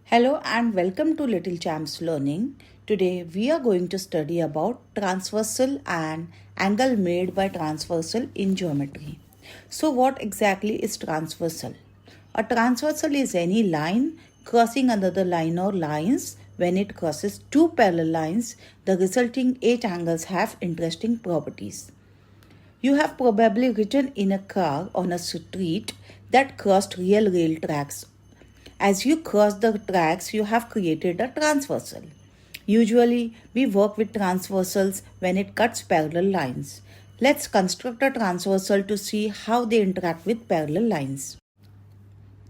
Hello and welcome to Little Champs Learning. Today we are going to study about transversal and angle made by transversal in geometry. So what exactly is transversal? A transversal is any line crossing another line or lines. When it crosses two parallel lines, the resulting 8 angles have interesting properties. You have probably ridden in a car on a street that crossed real rail tracks. As you cross the tracks, you have created a transversal. Usually, we work with transversals when it cuts parallel lines. Let's construct a transversal to see how they interact with parallel lines.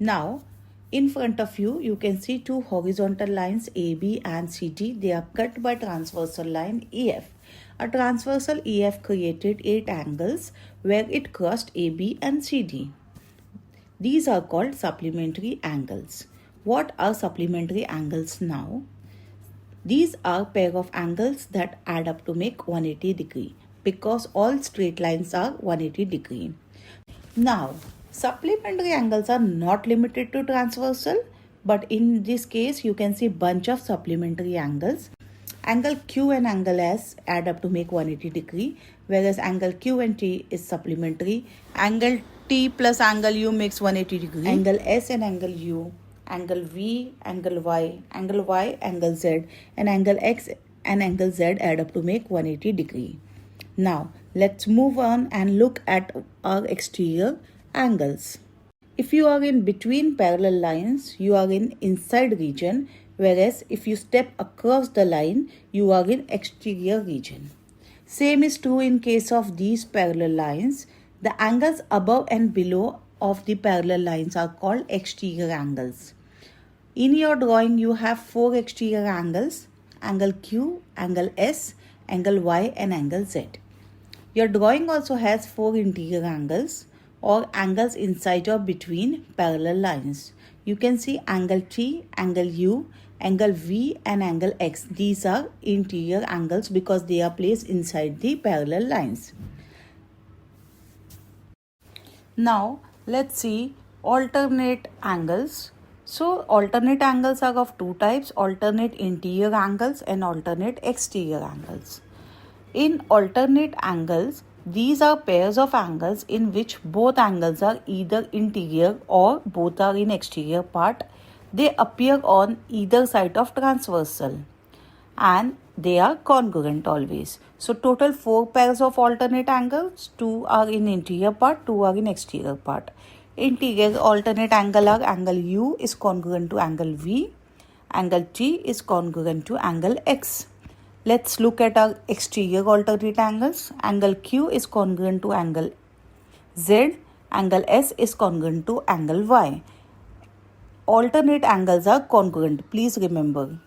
Now, in front of you, you can see two horizontal lines AB and CD. They are cut by transversal line EF. A transversal EF created 8 angles where it crossed AB and CD. These are called supplementary angles. What are supplementary angles now? These are pair of angles that add up to make 180 degree because all straight lines are 180 degree. Now, supplementary angles are not limited to transversal, but in this case you can see bunch of supplementary angles. Angle Q and angle S add up to make 180 degree, whereas angle Q and T is supplementary. Angle T plus angle U makes 180 degree. Angle S and angle U, angle V, angle Y, angle Z, and angle X and angle Z add up to make 180 degree. Now, let's move on and look at our exterior angles. If you are in between parallel lines, you are in inside region, whereas if you step across the line, you are in exterior region. Same is true in case of these parallel lines. The angles above and below of the parallel lines are called exterior angles. In your drawing, you have 4 exterior angles: angle Q, angle S, angle Y, and angle Z. Your drawing also has 4 interior angles or angles inside or between parallel lines. You can see angle T, angle U, angle V, and angle X. These are interior angles because they are placed inside the parallel lines. Now let's see alternate angles. So alternate angles are of two types: alternate interior angles and alternate exterior angles. In alternate angles, these are pairs of angles in which both angles are either interior or both are in exterior part. They appear on either side of transversal and they are congruent always. So total 4 pairs of alternate angles, 2 are in interior part, 2 are in exterior part. Interior alternate angle are angle U is congruent to angle V, angle T is congruent to angle X. Let's look at our exterior alternate angles. Angle Q is congruent to angle Z, angle S is congruent to angle Y. Alternate angles are congruent, please remember.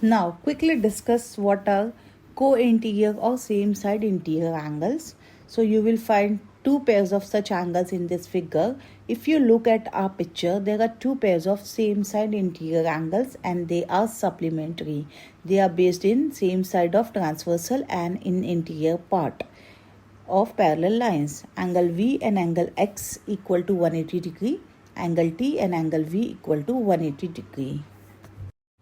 Now quickly discuss what are co-interior or same side interior angles. So you will find 2 pairs of such angles in this figure. If you look at our picture, there are 2 pairs of same side interior angles and they are supplementary. They are based in same side of transversal and in interior part of parallel lines. Angle V and angle X equal to 180 degree. Angle T and angle V equal to 180 degree.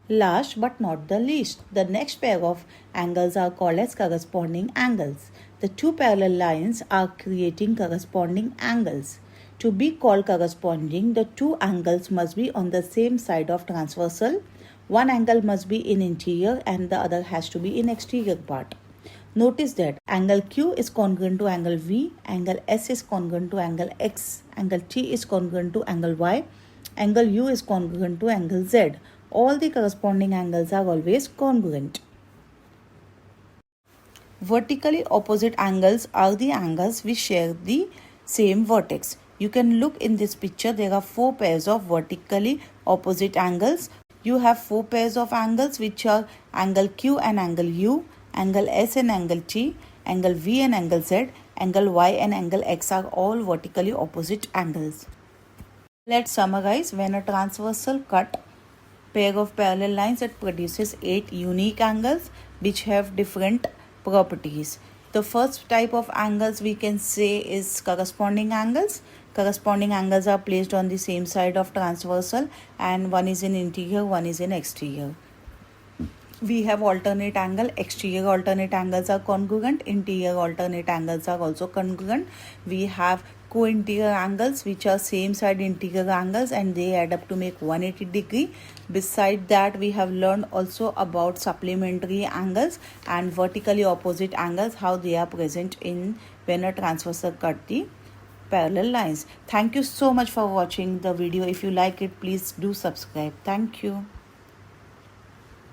Last but not the least, the next pair of angles are called as corresponding angles. The 2 parallel lines are creating corresponding angles. To be called corresponding, the 2 angles must be on the same side of transversal. One angle must be in interior and the other has to be in exterior part. Notice that angle Q is congruent to angle V, angle S is congruent to angle X, angle T is congruent to angle Y, angle U is congruent to angle Z. All the corresponding angles are always congruent. Vertically opposite angles are the angles which share the same vertex. You can look in this picture, there are 4 pairs of vertically opposite angles. You have 4 pairs of angles which are angle Q and angle U, angle S and angle T, angle V and angle Z, angle Y and angle X are all vertically opposite angles. Let's summarize. When a transversal cut pair of parallel lines, it produces 8 unique angles which have different properties. The first type of angles we can say is corresponding angles. Corresponding angles are placed on the same side of transversal, and one is in interior, one is in exterior. We have alternate angle. Exterior alternate angles are congruent, interior alternate angles are also congruent. We have co-interior angles, which are same side interior angles, and they add up to make 180 degree. Beside that, we have learned also about supplementary angles and vertically opposite angles, how they are present in when a transversal cut the parallel lines. Thank you so much for watching the video. If you like it, please do subscribe. Thank you.